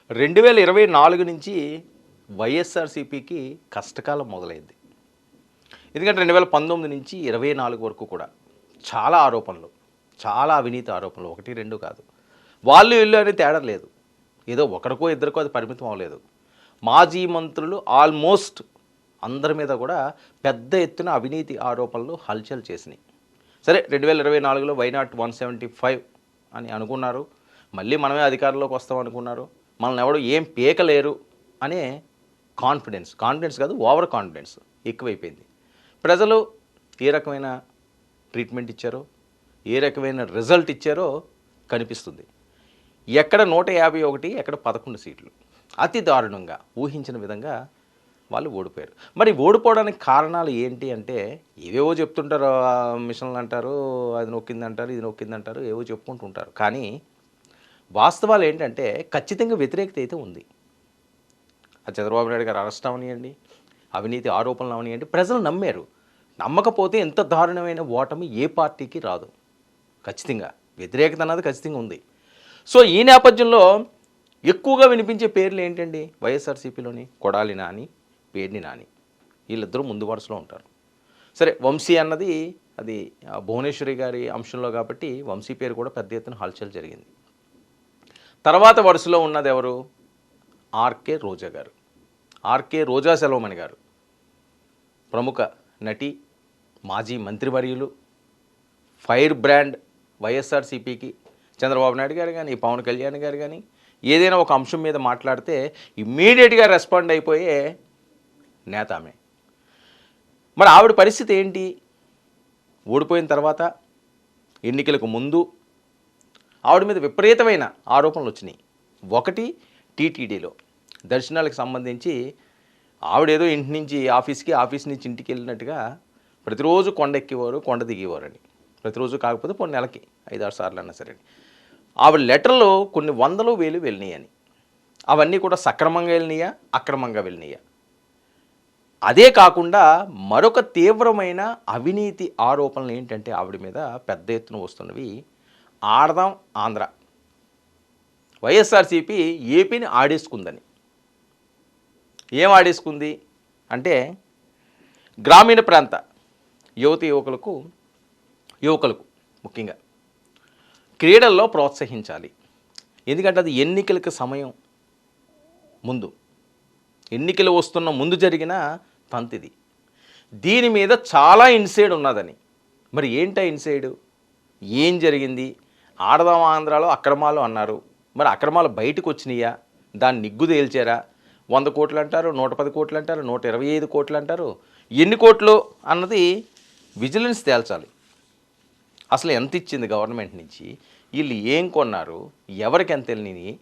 2024 నుంచి వైఎస్ఆర్సీపీకి కష్టకాలం మొదలైంది. ఎందుకంటే 2019 నుంచి 24 వరకు కూడా చాలా ఆరోపణలు, చాలా అవినీతి ఆరోపణలు, 1, 2 కాదు. వాళ్ళు వీళ్ళు అనే తేడా లేదు. ఏదో ఒకరికో ఇద్దరికో అది పరిమితం అవ్వలేదు. మాజీ మంత్రులు ఆల్మోస్ట్ అందరి మీద కూడా పెద్ద ఎత్తున అవినీతి ఆరోపణలు హల్చల్ చేసినాయి. సరే, 2024లో వైనాట్ 175 అని అనుకున్నారు. మళ్ళీ మనమే అధికారంలోకి వస్తాం అనుకున్నారు. మనల్ని ఎవడు ఏం పీకలేరు అనే కాన్ఫిడెన్స్ కాదు, ఓవర్ కాన్ఫిడెన్స్ ఎక్కువైపోయింది. ప్రజలు ఏ రకమైన ట్రీట్మెంట్ ఇచ్చారో, ఏ రకమైన రిజల్ట్ ఇచ్చారో కనిపిస్తుంది. ఎక్కడ 151, ఎక్కడ 11 సీట్లు, అతి దారుణంగా ఊహించిన విధంగా వాళ్ళు ఓడిపోయారు. మరి ఓడిపోవడానికి కారణాలు ఏంటి అంటే ఏవేవో చెప్తుంటారు. మిషన్లు అంటారు, అది నొక్కిందంటారు, ఇది నొక్కిందంటారు, ఏవో చెప్పుకుంటుంటారు. కానీ వాస్తవాలు ఏంటంటే ఖచ్చితంగా వ్యతిరేకత అయితే ఉంది. అది చంద్రబాబు నాయుడు గారు అరెస్ట్ అవనియండి, అవినీతి ఆరోపణలు అవనియండి, ప్రజలు నమ్మారు. నమ్మకపోతే ఎంత దారుణమైన ఓటమి ఏ పార్టీకి రాదు. ఖచ్చితంగా వ్యతిరేకత అన్నది ఖచ్చితంగా ఉంది. సో ఈ నేపథ్యంలో ఎక్కువగా వినిపించే పేర్లు ఏంటండి? వైఎస్ఆర్సీపీలోని కొడాలి నాని, పేర్ని నాని, వీళ్ళిద్దరూ ముందు వరుసలో ఉంటారు. సరే, వంశీ అన్నది అది భువనేశ్వరి గారి అంశంలో కాబట్టి వంశీ పేరు కూడా పెద్ద ఎత్తున హల్చల్ జరిగింది. తర్వాత వరుసలో ఉన్నది ఎవరు? ఆర్కే రోజా గారు. ఆర్కే రోజా సెల్వమణి గారు ప్రముఖ నటి, మాజీ మంత్రివర్యులు, ఫైర్ బ్రాండ్ వైఎస్ఆర్సీపీకి. చంద్రబాబు నాయుడు గారు కానీ, పవన్ కళ్యాణ్ గారు కానీ ఏదైనా ఒక అంశం మీద మాట్లాడితే ఇమ్మీడియట్గా రెస్పాండ్ అయిపోయే నేత ఆమె. మరి ఆవిడ పరిస్థితి ఏంటి? ఓడిపోయిన తర్వాత, ఎన్నికలకు ముందు ఆవిడ మీద విపరీతమైన ఆరోపణలు వచ్చినాయి. ఒకటి, టీటీడీలో దర్శనాలకు సంబంధించి ఆవిడేదో ఇంటి నుంచి ఆఫీస్కి, ఆఫీస్ నుంచి ఇంటికి వెళ్ళినట్టుగా ప్రతిరోజు కొండ ఎక్కేవారు, కొండ దిగేవారని. ప్రతిరోజు కాకపోతే కొన్ని నెలకి 5-6 సార్లు అన్నా సరే. ఆవిడ లెటర్లో కొన్ని వందలు వేలు వెళ్ళినాయని. అవన్నీ కూడా సక్రమంగా వెళ్ళినాయా, అక్రమంగా వెళ్ళినాయా? అదే కాకుండా మరొక తీవ్రమైన అవినీతి ఆరోపణలు ఏంటంటే ఆవిడ మీద పెద్ద ఎత్తున వస్తున్నవి, ఆడదాం ఆంధ్ర, వైఎస్ఆర్సీపీ ఏపీని ఆడేసుకుందని. ఏం ఆడేసుకుంది అంటే గ్రామీణ ప్రాంత యువకులకు ముఖ్యంగా క్రీడల్లో ప్రోత్సహించాలి. ఎందుకంటే అది ఎన్నికలకు సమయం ముందు, ఎన్నికలు వస్తున్న ముందు జరిగిన తంతిది. దీని మీద చాలా ఇన్సైడ్ ఉన్నదని. మరి ఏంటా ఇన్సైడు? ఏం జరిగింది? ఆడదాం ఆంధ్రాలో అక్రమాలు అన్నారు. మరి అక్రమాలు బయటకు వచ్చినాయా? దాన్ని నిగ్గు తేల్చారా? 100 కోట్లు అంటారు, 110 కోట్లు అంటారు, 125 కోట్లు అంటారు. ఎన్ని కోట్లు అన్నది విజిలెన్స్ తేల్చాలి. అసలు ఎంత ఇచ్చింది గవర్నమెంట్ నుంచి, వీళ్ళు ఏం కొన్నారు, ఎవరికి ఎంత వెళ్ళినాయి?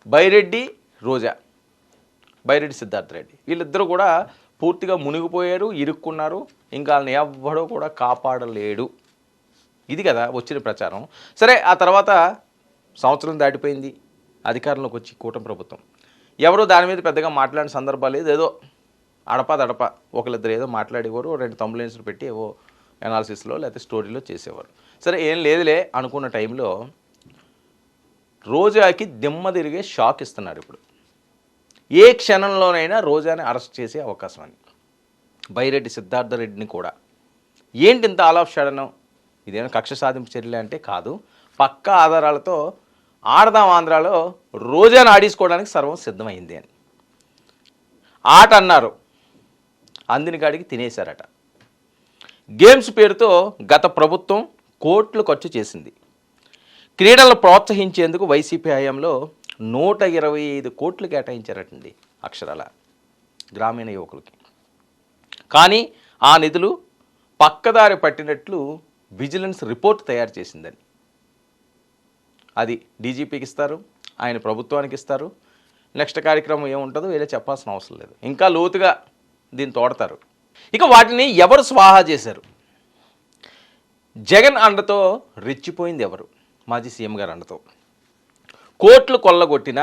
బైరెడ్డి రోజా, బైరెడ్డి సిద్ధార్థ రెడ్డి వీళ్ళిద్దరూ కూడా పూర్తిగా మునిగిపోయారు, ఇరుక్కున్నారు. ఇంకా వాళ్ళని ఎవ్వడో కూడా కాపాడలేడు. ఇది కదా వచ్చిన ప్రచారం. సరే, ఆ తర్వాత సంవత్సరం దాటిపోయింది, అధికారంలోకి వచ్చి కూటమి ప్రభుత్వం. ఎవరో దాని మీద పెద్దగా మాట్లాడిన సందర్భాలు లేదు. ఏదో అడప ఒకరిద్దరు ఏదో మాట్లాడేవారు, 2 తంబులెన్స్లు పెట్టి ఏవో అనాలిసిస్లో లేకపోతే స్టోరీలో చేసేవారు. సరే, ఏం లేదులే అనుకున్న టైంలో రోజాకి దిమ్మ తిరిగే షాక్ ఇస్తున్నారు. ఇప్పుడు ఏ క్షణంలోనైనా రోజాని అరెస్ట్ చేసే అవకాశం అని. బైరెడ్డి సిద్ధార్థ రెడ్డిని కూడా. ఏంటి ఇంత ఆల్ ఆఫ్ సడన్? ఇదేమైనా కక్ష సాధింపు చర్యలే అంటే కాదు. పక్కా ఆధారాలతో ఆడదాం ఆంధ్రాలో రోజాను ఆడేసుకోవడానికి సర్వం సిద్ధమైంది అని ఆట అన్నారు. అందిన కాడికి తినేశారట. గేమ్స్ పేరుతో గత ప్రభుత్వం కోట్లు ఖర్చు చేసింది. క్రీడలను ప్రోత్సహించేందుకు వైసీపీ హయాంలో 125 కోట్లు కేటాయించారటండి అక్షరాల గ్రామీణ యువకులకి. కానీ ఆ నిధులు పక్కదారి పట్టినట్లు విజిలెన్స్ రిపోర్ట్ తయారు చేసిందని. అది డీజీపీకి ఇస్తారు, ఆయన ప్రభుత్వానికి ఇస్తారు. నెక్స్ట్ కార్యక్రమం ఏముంటుందో వీళ్ళే చెప్పాల్సిన అవసరం లేదు. ఇంకా లోతుగా దీన్ని తోడతారు. ఇక వాటిని ఎవరు స్వాహా చేశారు? జగన్ అండతో రెచ్చిపోయింది ఎవరు? మాజీ సీఎం గారు అండతో. కోట్లు కొల్లగొట్టిన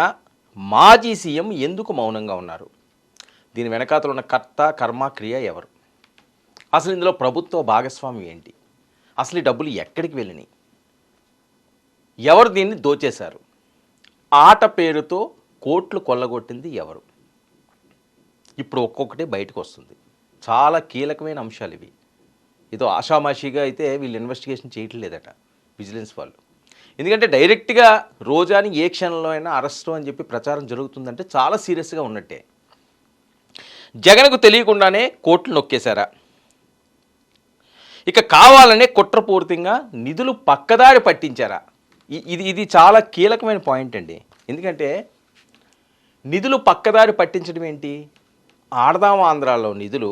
మాజీ సీఎం ఎందుకు మౌనంగా ఉన్నారు? దీని వెనకాతలు ఉన్న కర్త, కర్మ, క్రియ ఎవరు? అసలు ఇందులో ప్రభుత్వ భాగస్వామ్యం ఏంటి? అసలు ఈ డబ్బులు ఎక్కడికి వెళ్ళినాయి? ఎవరు దీన్ని దోచేశారు? ఆట పేరుతో కోట్లు కొల్లగొట్టింది ఎవరు? ఇప్పుడు ఒక్కొక్కటి బయటకు వస్తుంది. చాలా కీలకమైన అంశాలు ఇవి. ఏదో ఆషామాషిగా అయితే వీళ్ళు ఇన్వెస్టిగేషన్ చేయట్లేదట విజిలెన్స్ వాళ్ళు. ఎందుకంటే డైరెక్ట్గా రోజాని ఏ క్షణంలో అయినా అరెస్టు అని చెప్పి ప్రచారం జరుగుతుందంటే చాలా సీరియస్గా ఉన్నట్టే. జగన్కు తెలియకుండానే కోట్లు నొక్కేశారా? ఇక కావాలనే కుట్రపూరితంగా నిధులు పక్కదారి పట్టించారా? ఇది చాలా కీలకమైన పాయింట్ అండి. ఎందుకంటే నిధులు పక్కదారి పట్టించడం ఏంటి? ఆడదాం ఆంధ్రాలో నిధులు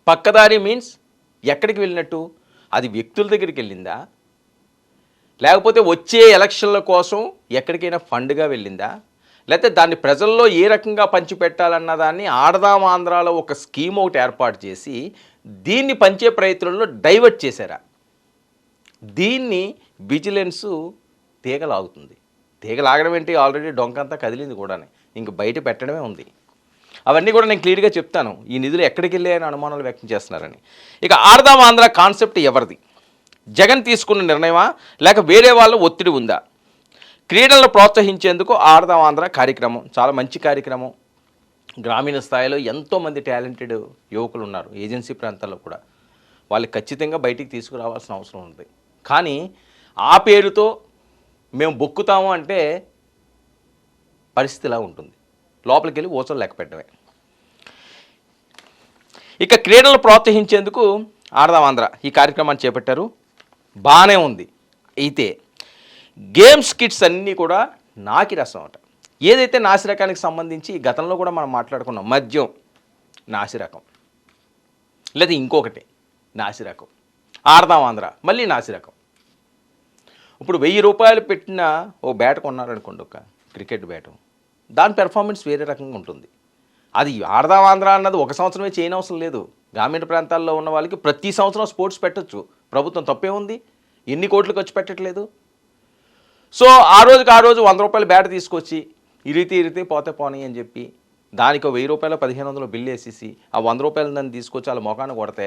పక్కదారి మీన్స్ ఎక్కడికి వెళ్ళినట్టు? అది వ్యక్తుల దగ్గరికి వెళ్ళిందా, లేకపోతే వచ్చే ఎలక్షన్ల కోసం ఎక్కడికైనా ఫండ్గా వెళ్ళిందా, లేకపోతే దాన్ని ప్రజల్లో ఏ రకంగా పంచిపెట్టాలన్న దాన్ని ఆడదాం ఆంధ్రాలో ఒక స్కీమ్ ఒకటి ఏర్పాటు చేసి దీన్ని పంచే ప్రయత్నంలో డైవర్ట్ చేశారా? దీన్ని విజిలెన్సు తీగలాగుతుంది. తీగలాగడం ఏంటి? ఆల్రెడీ డొంకంతా కదిలింది కూడా, ఇంక బయట పెట్టడమే ఉంది. అవన్నీ కూడా నేను క్లియర్గా చెప్తాను. ఈ నిధులు ఎక్కడికి వెళ్ళాయని అనుమానాలు వ్యక్తం చేస్తున్నారని. ఇక ఆడదాం ఆంధ్ర కాన్సెప్ట్ ఎవరిది? జగన్ తీసుకున్న నిర్ణయమా, లేక వేరే వాళ్ళ ఒత్తిడి ఉందా? క్రీడలను ప్రోత్సహించేందుకు ఆడదాం ఆంధ్ర కార్యక్రమం చాలా మంచి కార్యక్రమం. గ్రామీణ స్థాయిలో ఎంతోమంది టాలెంటెడ్ యువకులు ఉన్నారు, ఏజెన్సీ ప్రాంతాల్లో కూడా. వాళ్ళకి ఖచ్చితంగా బయటికి తీసుకురావాల్సిన అవసరం ఉంది. కానీ ఆ పేరుతో మేము బొక్కుతాము అంటే పరిస్థితి ఇలా ఉంటుంది. లోపలికి వెళ్ళి ఓచలు లెక్క పెట్టడమే. ఇక క్రీడలు ప్రోత్సహించేందుకు ఆడదాం ఆంధ్ర ఈ కార్యక్రమాన్ని చేపట్టారు, బాగానే ఉంది. అయితే గేమ్స్ కిట్స్ అన్నీ కూడా నాకి రసం అట. ఏదైతే నాసిరకానికి సంబంధించి గతంలో కూడా మనం మాట్లాడుకున్నాం, మద్యం నాసిరకం, లేదా ఇంకొకటి నాసిరకం, ఆడదాం ఆంధ్ర మళ్ళీ నాసిరకం. ఇప్పుడు 1000 రూపాయలు పెట్టిన ఓ బ్యాట్ కొన్నారనుకోండి, ఒక క్రికెట్ బ్యాటు, దాని పెర్ఫార్మెన్స్ వేరే రకంగా ఉంటుంది. అది ఆడదాం ఆంధ్ర అన్నది ఒక సంవత్సరమే చేయనవసరం లేదు. గ్రామీణ ప్రాంతాల్లో ఉన్న వాళ్ళకి ప్రతి సంవత్సరం స్పోర్ట్స్ పెట్టచ్చు. ప్రభుత్వం తప్పే ఉంది, ఎన్ని కోట్లు ఖర్చు పెట్టట్లేదు. సో ఆ రోజుకి ఆ రోజు 100 రూపాయల బ్యాట్ తీసుకొచ్చి ఇరితే పోతే పోనీ అని చెప్పి దానికి 1000 రూపాయలు 1500 బిల్లు వేసేసి ఆ 100 రూపాయలు దాన్ని తీసుకొచ్చి వాళ్ళ మొఖాన్ని కొడితే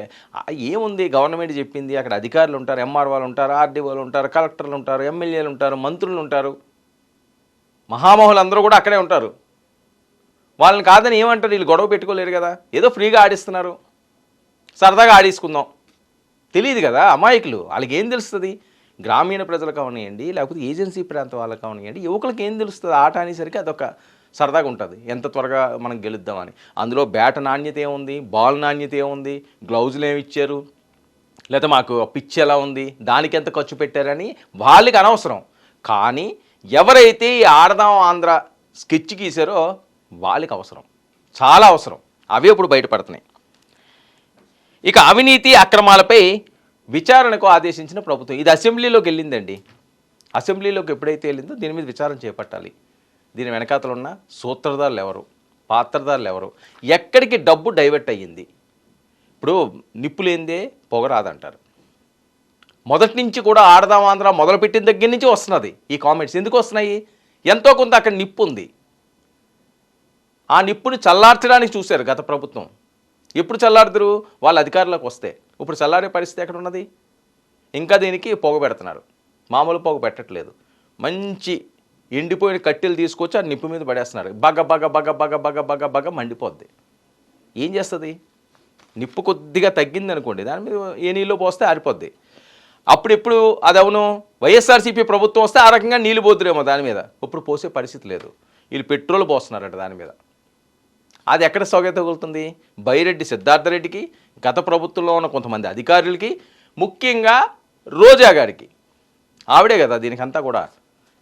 ఏముంది? గవర్నమెంట్ చెప్పింది, అక్కడ అధికారులు ఉంటారు, ఎంఆర్ఓలు ఉంటారు, ఆర్డీఓలు ఉంటారు, కలెక్టర్లు ఉంటారు, ఎమ్మెల్యేలు ఉంటారు, మంత్రులు ఉంటారు, మహామహులు అందరూ కూడా అక్కడే ఉంటారు. వాళ్ళని కాదని ఏమంటారు? వీళ్ళు గొడవ పెట్టుకోలేరు కదా, ఏదో ఫ్రీగా ఆడిస్తున్నారు, సరదాగా ఆడేసుకుందాం. తెలియదు కదా అమాయకులు, వాళ్ళకి ఏం తెలుస్తుంది? గ్రామీణ ప్రజలకు అవనియండి, లేకపోతే ఏజెన్సీ ప్రాంతం వాళ్ళకి అవనియండి, యువకులకి ఏం తెలుస్తుంది? ఆట అనేసరికి అదొక సరదాగా ఉంటుంది, ఎంత త్వరగా మనం గెలుద్దామని. అందులో బ్యాట్ నాణ్యత ఏముంది, బాల్ నాణ్యత ఏముంది, గ్లౌజులు ఏమి ఇచ్చారు, లేకపోతే మాకు పిచ్ ఎలా ఉంది, దానికి ఎంత ఖర్చు పెట్టారని వాళ్ళకి అనవసరం. కానీ ఎవరైతే ఈ ఆడదాం ఆంధ్ర స్కెచ్ గీసారో వాళ్ళకి అవసరం, చాలా అవసరం. అవే ఇప్పుడు బయటపడుతున్నాయి. ఇక అవినీతి అక్రమాలపై విచారణకు ఆదేశించిన ప్రభుత్వం. ఇది అసెంబ్లీలోకి వెళ్ళిందండి. అసెంబ్లీలోకి ఎప్పుడైతే వెళ్ళిందో దీని మీద విచారణ చేపట్టాలి. దీని వెనకాతలు ఉన్న సూత్రధారులు ఎవరు, పాత్రధారులు ఎవరు, ఎక్కడికి డబ్బు డైవర్ట్ అయ్యింది? ఇప్పుడు నిప్పు లేనిదే పొగరాదంటారు. మొదటి నుంచి కూడా ఆడదాం ఆంధ్ర మొదలుపెట్టిన దగ్గర నుంచి వస్తున్నది ఈ కామెంట్స్. ఎందుకు వస్తున్నాయి? ఎంతో కొంత అక్కడ నిప్పు ఉంది. ఆ నిప్పుని చల్లార్చడానికి చూశారు గత ప్రభుత్వం. ఎప్పుడు చల్లారుదురు? వాళ్ళ అధికారులకు వస్తే. ఇప్పుడు చల్లారే పరిస్థితి ఎక్కడ ఉన్నది? ఇంకా దీనికి పొగ పెడుతున్నారు. మామూలు పొగ పెట్టట్లేదు, మంచి ఎండిపోయిన కట్టెలు తీసుకొచ్చి ఆ నిప్పు మీద పడేస్తున్నారు. బగ బగ బగ బగ బగ బగ బగ మండిపోద్ది. ఏం చేస్తుంది? నిప్పు కొద్దిగా తగ్గింది అనుకోండి, దాని మీద ఏ నీళ్ళు పోస్తే ఆరిపోద్ది. అప్పుడు అది అవును, వైఎస్ఆర్సీపీ ప్రభుత్వం వస్తే ఆ రకంగా నీళ్ళు పోతురేమో దాని మీద. ఇప్పుడు పోసే పరిస్థితి లేదు, వీళ్ళు పెట్రోల్ పోస్తున్నారట దాని మీద. అది ఎక్కడ తగులుతుంది? బైరెడ్డి సిద్ధార్థ రెడ్డికి, గత ప్రభుత్వంలో ఉన్న కొంతమంది అధికారులకి, ముఖ్యంగా రోజా గారికి. ఆవిడే కదా దీనికంతా కూడా.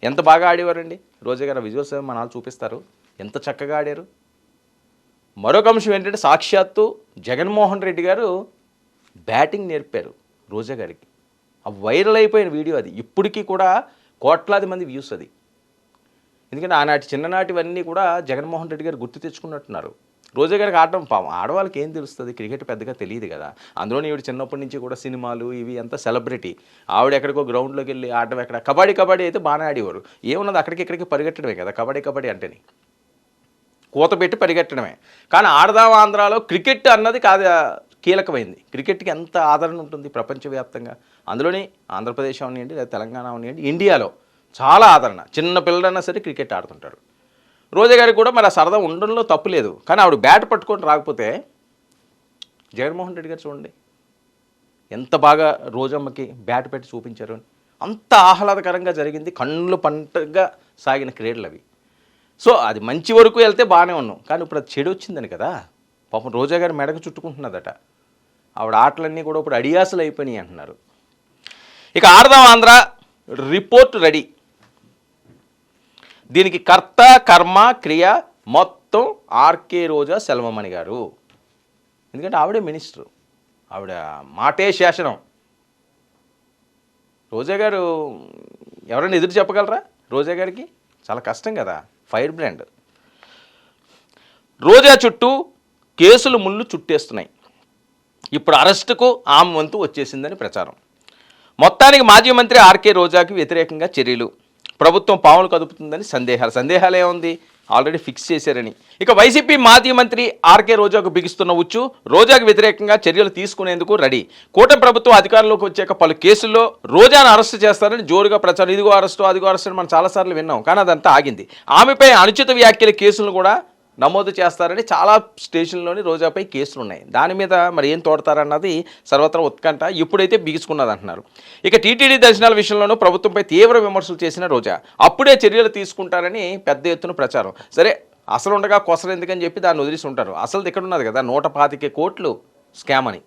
ఎంత బాగా ఆడేవారండి రోజా గారు. విజువల్స్ మన వాళ్ళు చూపిస్తారు, ఎంత చక్కగా ఆడారు. మరొక అంశం ఏంటంటే సాక్షాత్తు జగన్మోహన్ రెడ్డి గారు బ్యాటింగ్ నేర్పారు రోజా గారికి. ఆ వైరల్ అయిపోయిన వీడియో అది. ఇప్పటికీ కూడా కోట్లాది మంది వ్యూస్ అది. ఎందుకంటే ఆనాటి చిన్ననాటివన్నీ కూడా జగన్మోహన్ రెడ్డి గారు గుర్తు తెచ్చుకున్నట్టున్నారు. రోజా గారికి ఆడడం ఆడవాళ్ళకి ఏం తెలుస్తుంది? క్రికెట్ పెద్దగా తెలియదు కదా. అందులోని ఈవిడ చిన్నప్పటి నుంచి కూడా సినిమాలు ఇవి అంతా సెలబ్రిటీ. ఆవిడ ఎక్కడికో గ్రౌండ్లోకి వెళ్ళి ఆడడం ఎక్కడ? కబడ్డీ అయితే బాగానే ఆడేవారు. ఏమున్నది? ఇక్కడికి పరిగెట్టడమే కదా కబడ్డీ అంటేని, కూత పెట్టి పరిగెట్టడమే. కానీ ఆడదాం ఆంధ్రాలో క్రికెట్ అన్నది కాదు కీలకమైంది. క్రికెట్కి ఎంత ఆదరణ ఉంటుంది ప్రపంచవ్యాప్తంగా. అందులోని ఆంధ్రప్రదేశ్ అవనివ్వండి, లేదా తెలంగాణ అవనివ్వండి, ఇండియాలో చాలా ఆదరణ. చిన్న పిల్లడన్నా సరే క్రికెట్ ఆడుతుంటారు. రోజా గారికి కూడా మరి ఆ సరదా ఉండడంలో తప్పు లేదు. కానీ ఆవిడ బ్యాట్ పట్టుకొని రాకపోతే జగన్మోహన్ రెడ్డి గారు చూడండి ఎంత బాగా రోజమ్మకి బ్యాట్ పెట్టి చూపించారు. అంత ఆహ్లాదకరంగా జరిగింది. కళ్ళు పంటగా సాగిన క్రీడలు అవి. సో అది మంచి వరకు వెళ్తే బాగానే ఉన్నాం. కానీ ఇప్పుడు అది చెడు వచ్చిందని కదా పాపం రోజా గారు మెడకు చుట్టుకుంటున్నదట. ఆవిడ ఆటలన్నీ కూడా ఇప్పుడు అడియాసలు అయిపోయినాయి అంటున్నారు. ఇక ఆడదాం ఆంధ్ర రిపోర్ట్ రెడీ. దీనికి కర్త కర్మ క్రియ మొత్తం ఆర్కే రోజా సెల్వమణి గారు. ఎందుకంటే ఆవిడే మినిస్టర్, ఆవిడ మాటే శాసనం. రోజా గారు ఎవరైనా ఎదురు చెప్పగలరా? రోజా గారికి చాలా కష్టం కదా, ఫైర్ బ్రాండ్. రోజా చుట్టూ కేసులు ముళ్ళు చుట్టేస్తున్నాయి. ఇప్పుడు అరెస్టుకు ఆమె వంతు వచ్చేసిందని ప్రచారం. మొత్తానికి మాజీ మంత్రి ఆర్కే రోజాకి వ్యతిరేకంగా చర్యలు. ప్రభుత్వం పావులు కదుపుతుందని సందేహాలు ఏముంది, ఆల్రెడీ ఫిక్స్ చేశారని. ఇక వైసీపీ మాజీ మంత్రి ఆర్కే రోజాకు బిగిస్తున్న ఉచ్చు. రోజాకు వ్యతిరేకంగా చర్యలు తీసుకునేందుకు రెడీ. కూటమి ప్రభుత్వం అధికారంలోకి వచ్చాక పలు కేసుల్లో రోజాను అరెస్టు చేస్తారని జోరుగా ప్రచారం. ఇదిగో అరెస్టు అదిగో అరెస్టు అని మనం చాలాసార్లు విన్నాం. కానీ అదంతా ఆగింది. ఆమెపై అనుచిత వ్యాఖ్యల కేసులను కూడా నమోదు చేస్తారని చాలా స్టేషన్లోని రోజాపై కేసులు ఉన్నాయి. దాని మీద మరి ఏం తోడతారన్నది సర్వత్రా ఉత్కంఠ. ఇప్పుడైతే బిగుసుకున్నది అంటున్నారు. ఇక టీటీడీ దర్శనాల విషయంలోనూ ప్రభుత్వంపై తీవ్ర విమర్శలు చేసిన రోజా అప్పుడే చర్యలు తీసుకుంటారని పెద్ద ఎత్తున ప్రచారం. సరే అసలు ఉండగా కొసలు ఎందుకని చెప్పి దాన్ని వదిలేసి ఉంటారు. అసలు ఇక్కడ ఉన్నది కదా 125 కోట్లు స్కామ్ అని.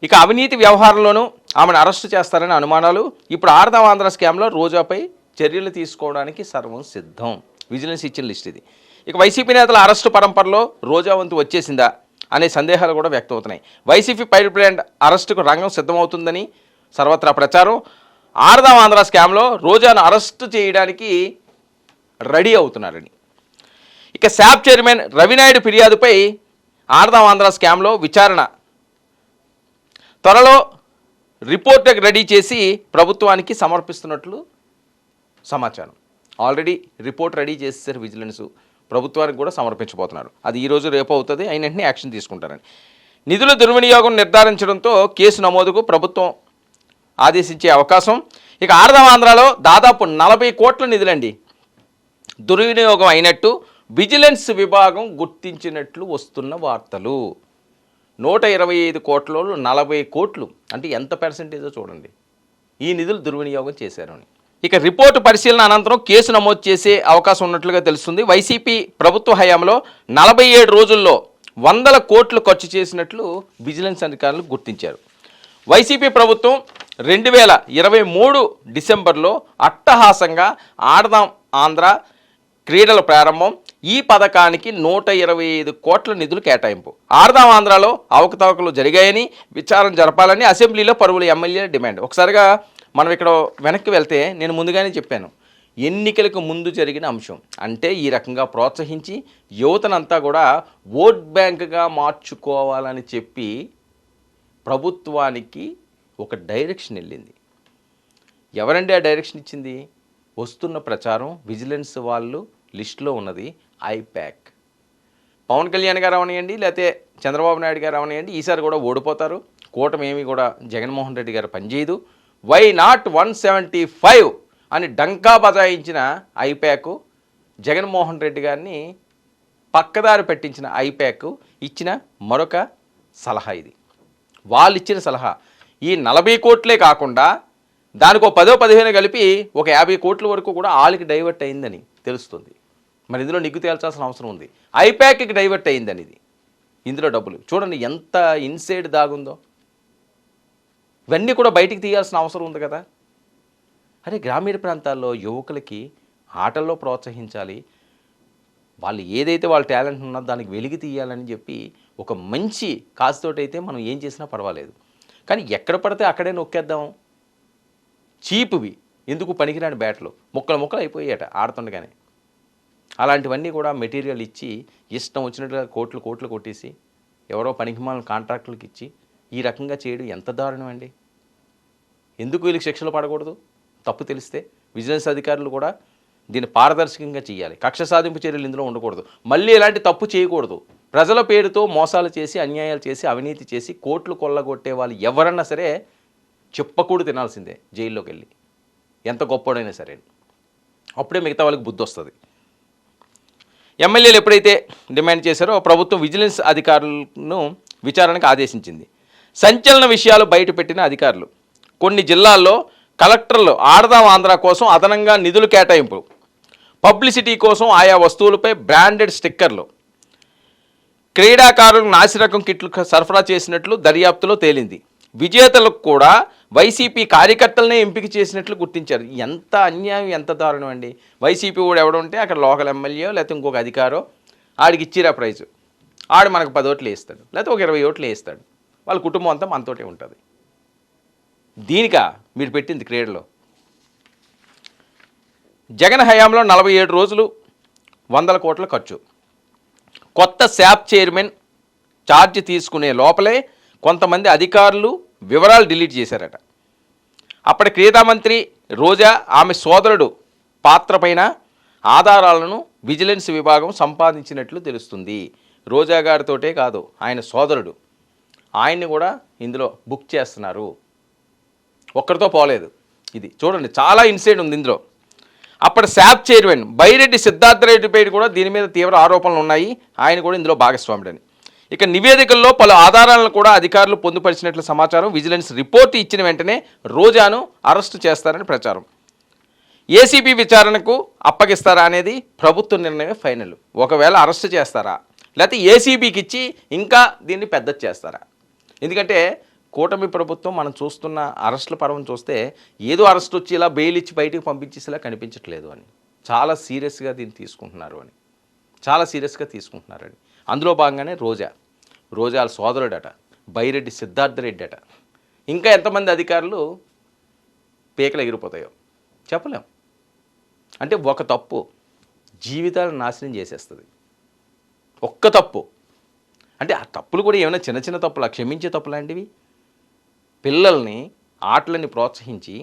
ఇక అవినీతి వ్యవహారంలోనూ ఆమెను అరెస్టు చేస్తారని అనుమానాలు. ఇప్పుడు ఆడదాం ఆంధ్ర స్కామ్లో రోజాపై చర్యలు తీసుకోవడానికి సర్వం సిద్ధం. విజిలెన్స్ ఇచ్చిన లిస్ట్ ఇది. ఇక వైసీపీ నేతల అరెస్టు పరంపరలో రోజా వంతు వచ్చేసిందా అనే సందేహాలు కూడా వ్యక్తమవుతున్నాయి. వైసీపీ ఫైర్ బ్రాండ్ అరెస్టుకు రంగం సిద్ధమవుతుందని సర్వత్రా ప్రచారం. ఆడదాం ఆంధ్ర స్కామ్లో రోజాను అరెస్టు చేయడానికి రెడీ అవుతున్నారని. ఇక శాప్ చైర్మన్ రవినాయుడు ఫిర్యాదుపై ఆడదాం ఆంధ్ర స్కామ్లో విచారణ త్వరలో రిపోర్ట్ రెడీ చేసి ప్రభుత్వానికి సమర్పిస్తున్నట్లు సమాచారం. ఆల్రెడీ రిపోర్ట్ రెడీ చేసేసారు విజిలెన్స్, ప్రభుత్వానికి కూడా సమర్పించబోతున్నారు. అది ఈరోజు రేపు అవుతుంది, అయిన వెంటనే యాక్షన్ తీసుకుంటారని. నిధుల దుర్వినియోగం నిర్ధారించడంతో కేసు నమోదుకు ప్రభుత్వం ఆదేశించే అవకాశం. ఇక ఆడదాం ఆంధ్రాలో దాదాపు 40 కోట్ల నిధులండి దుర్వినియోగం అయినట్టు విజిలెన్స్ విభాగం గుర్తించినట్లు వస్తున్న వార్తలు. 125 కోట్లలో 40 కోట్లు అంటే ఎంత పర్సెంటేజో చూడండి ఈ నిధులు దుర్వినియోగం చేశారు అని. ఇక రిపోర్టు పరిశీలన అనంతరం కేసు నమోదు చేసే అవకాశం ఉన్నట్లుగా తెలుస్తుంది. వైసీపీ ప్రభుత్వ హయాంలో 47 రోజుల్లో 100 కోట్లు ఖర్చు చేసినట్లు విజిలెన్స్ అధికారులు గుర్తించారు. వైసీపీ ప్రభుత్వం 2023 డిసెంబర్లో అట్టహాసంగా ఆడదాం ఆంధ్ర క్రీడల ప్రారంభం. ఈ పథకానికి 125 కోట్ల నిధులు కేటాయింపు. ఆడదాం ఆంధ్రాలో అవకతవకలు జరిగాయని విచారణ జరపాలని అసెంబ్లీలో పలువురు ఎమ్మెల్యేల డిమాండ్. ఒకసారిగా మనం ఇక్కడ వెనక్కి వెళ్తే నేను ముందుగానే చెప్పాను, ఎన్నికలకు ముందు జరిగిన అంశం. అంటే ఈ రకంగా ప్రోత్సహించి యువతనంతా కూడా ఓట్ బ్యాంక్గా మార్చుకోవాలని చెప్పి ప్రభుత్వానికి ఒక డైరెక్షన్ వెళ్ళింది. ఎవరండి ఆ డైరెక్షన్ ఇచ్చింది? వస్తున్న ప్రచారం విజిలెన్స్ వాళ్ళు లిస్టులో ఉన్నది ఐప్యాక్. పవన్ కళ్యాణ్ గారు అవనియండి, లేకపోతే చంద్రబాబు నాయుడు గారు అవనియండి, ఈసారి కూడా ఓడిపోతారు. కూటమి ఏమి కూడా జగన్మోహన్ రెడ్డి గారు పనిచేయదు. వై నాట్ 175 అని డంకా బజాయించిన ఐప్యాక్ జగన్మోహన్ రెడ్డి గారిని పక్కదారి పెట్టించిన ఐప్యాక్ ఇచ్చిన మరొక సలహా ఇది. వాళ్ళు ఇచ్చిన సలహా ఈ 40 కోట్లే కాకుండా దానికి ఒక 10-15 కలిపి ఒక 50 కోట్ల వరకు కూడా ఆళ్ళకి డైవర్ట్ అయిందని తెలుస్తుంది. మరి ఇందులో నిగ్గు తేల్చాల్సిన అవసరం ఉంది. ఐప్యాక్కి డైవర్ట్ అయిందని ఇది. ఇందులో డబ్బులు చూడండి ఎంత ఇన్సైడ్ దాగుందో. ఇవన్నీ కూడా బయటికి తీయాల్సిన అవసరం ఉంది కదా. అరే గ్రామీణ ప్రాంతాల్లో యువకులకి ఆటల్లో ప్రోత్సహించాలి, వాళ్ళు ఏదైతే వాళ్ళ టాలెంట్ ఉన్నదో దానికి వెలిగి తీయాలని చెప్పి ఒక మంచి కాజుతోటైతే మనం ఏం చేసినా పర్వాలేదు. కానీ ఎక్కడ పడితే అక్కడే నొక్కేద్దాం. చీపువి ఎందుకు పనికిరాని బ్యాట్లు ముక్కలు అయిపోయాట ఆడుతుండగానే. అలాంటివన్నీ కూడా మెటీరియల్ ఇచ్చి ఇష్టం వచ్చినట్టుగా కోట్లు కొట్టేసి ఎవరో పనికిమాలిన కాంట్రాక్టులకు ఇచ్చి ఈ రకంగా చేయడం ఎంత దారుణం అండి. ఎందుకు వీళ్ళకి శిక్షలు పడకూడదు? తప్పు తెలిస్తే విజిలెన్స్ అధికారులు కూడా దీన్ని పారదర్శకంగా చేయాలి. కక్ష సాధింపు చర్యలు ఇందులో ఉండకూడదు. మళ్ళీ ఇలాంటి తప్పు చేయకూడదు. ప్రజల పేరుతో మోసాలు చేసి అన్యాయాలు చేసి అవినీతి చేసి కోట్లు కొల్లగొట్టే వాళ్ళు ఎవరన్నా సరే చెప్పకూడదు, తినాల్సిందే జైల్లోకి వెళ్ళి. ఎంత గొప్పోడైనా సరే. అప్పుడే మిగతా వాళ్ళకి బుద్ధి వస్తుంది. ఎమ్మెల్యేలు ఎప్పుడైతే డిమాండ్ చేశారో ప్రభుత్వం విజిలెన్స్ అధికారులను విచారణకు ఆదేశించింది. సంచలన విషయాలు బయటపెట్టిన అధికారులు. కొన్ని జిల్లాల్లో కలెక్టర్లు ఆడదాం ఆంధ్ర కోసం అదనంగా నిధులు కేటాయింపు, పబ్లిసిటీ కోసం ఆయా వస్తువులపై బ్రాండెడ్ స్టిక్కర్లు, క్రీడాకారులకు నాసిరకం కిట్లు సరఫరా చేసినట్లు దర్యాప్తులో తేలింది. విజేతలకు కూడా వైసీపీ కార్యకర్తలనే ఎంపిక చేసినట్లు గుర్తించారు. ఎంత అన్యాయం, ఎంత దారుణం అండి. వైసీపీ కూడా ఎవడుంటే అక్కడ లోకల్ ఎమ్మెల్యే లేకపోతే ఇంకొక అధికారో ఆడికి ఇచ్చిరా ప్రైజు, ఆడు మనకు 10 ఓట్లు వేస్తాడు, లేకపోతే ఒక 20 ఓట్లు వేస్తాడు. వాళ్ళ కుటుంబం అంతా మనతోటే ఉంటుంది. దీనికా మీరు పెట్టింది క్రీడలో? జగన్ హయాంలో 47 రోజులు 100 కోట్ల ఖర్చు. కొత్త శాప్ చైర్మన్ ఛార్జ్ తీసుకునే లోపలే కొంతమంది అధికారులు వివరాలు డిలీట్ చేశారట. అప్పటి క్రీడా మంత్రి రోజా ఆమె సోదరుడు పాత్రపైన ఆధారాలను విజిలెన్స్ విభాగం సంపాదించినట్లు తెలుస్తుంది. రోజా గారితోటే కాదు, ఆయన సోదరుడు, ఆయన్ని కూడా ఇందులో బుక్ చేస్తున్నారు. ఒక్కరితో పోలేదు. ఇది చూడండి, చాలా ఇన్సైడ్ ఉంది ఇందులో. అప్పటి శాప్ చైర్మన్ బైరెడ్డి సిద్ధార్థరెడ్డిపై కూడా దీని మీద తీవ్ర ఆరోపణలు ఉన్నాయి. ఆయన కూడా ఇందులో భాగస్వాముడని. ఇక నివేదికల్లో పలు ఆధారాలను కూడా అధికారులు పొందుపరిచినట్లు సమాచారం. విజిలెన్స్ రిపోర్టు ఇచ్చిన వెంటనే రోజాను అరెస్టు చేస్తారని ప్రచారం. ఏసీబీ విచారణకు అప్పగిస్తారా అనేది ప్రభుత్వ నిర్ణయమే ఫైనల్. ఒకవేళ అరెస్టు చేస్తారా, లేకపోతే ఏసీబీకి ఇచ్చి ఇంకా దీన్ని పెద్దది చేస్తారా? ఎందుకంటే కూటమి ప్రభుత్వం మనం చూస్తున్న అరెస్టుల పర్వం చూస్తే ఏదో అరెస్ట్ వచ్చి ఇలా బెయిల్ ఇచ్చి బయటికి పంపించేసేలా కనిపించట్లేదు అని, చాలా సీరియస్గా దీన్ని తీసుకుంటున్నారు అని, చాలా సీరియస్గా తీసుకుంటున్నారని. అందులో భాగంగానే రోజా సోదరుడట, బైరెడ్డి సిద్ధార్థరెడ్డి అట, ఇంకా ఎంతమంది అధికారులు పేకలు ఎగిరిపోతాయో చెప్పలేం. అంటే ఒక తప్పు జీవితాలను నాశనం చేసేస్తుంది. ఒక్క తప్పు అంటే ఆ తప్పులు కూడా ఏమైనా చిన్న చిన్న తప్పులా, క్షమించే తప్పులాంటివి? పిల్లల్ని ఆటలని ప్రోత్సహించి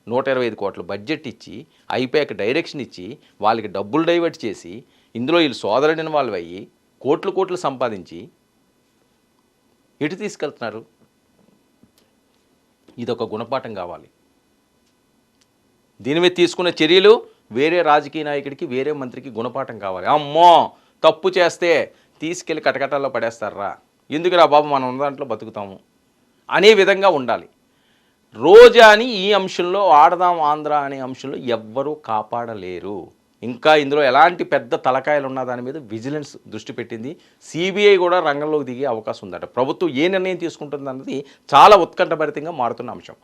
125 కోట్ల బడ్జెట్ ఇచ్చి ఐపాక్ డైరెక్షన్ ఇచ్చి వాళ్ళకి డబ్బులు డైవర్ట్ చేసి ఇందులో వీళ్ళు సోదరుడు ఇన్వాల్వ్ అయ్యి కోట్లు సంపాదించి ఎటు తీసుకెళ్తున్నారు? ఇదొక గుణపాఠం కావాలి. దీని మీద తీసుకున్న చర్యలు వేరే రాజకీయ నాయకుడికి, వేరే మంత్రికి గుణపాఠం కావాలి. అమ్మో తప్పు చేస్తే తీసుకెళ్ళి కటకటాల్లో పడేస్తారా, ఎందుకురా బాబు మనం ఉన్న దాంట్లో బతుకుతాము అనే విధంగా ఉండాలి. రోజాని ఈ అంశంలో, ఆడదాం ఆంధ్ర అనే అంశంలో ఎవ్వరూ కాపాడలేరు. ఇంకా ఇందులో ఎలాంటి పెద్ద తలకాయలు ఉన్న దాని మీద విజిలెన్స్ దృష్టి పెట్టింది. సిబిఐ కూడా రంగంలోకి దిగే అవకాశం ఉందట. ప్రభుత్వం ఏ నిర్ణయం తీసుకుంటుంది అన్నది చాలా ఉత్కంఠభరితంగా మారుతున్న అంశం.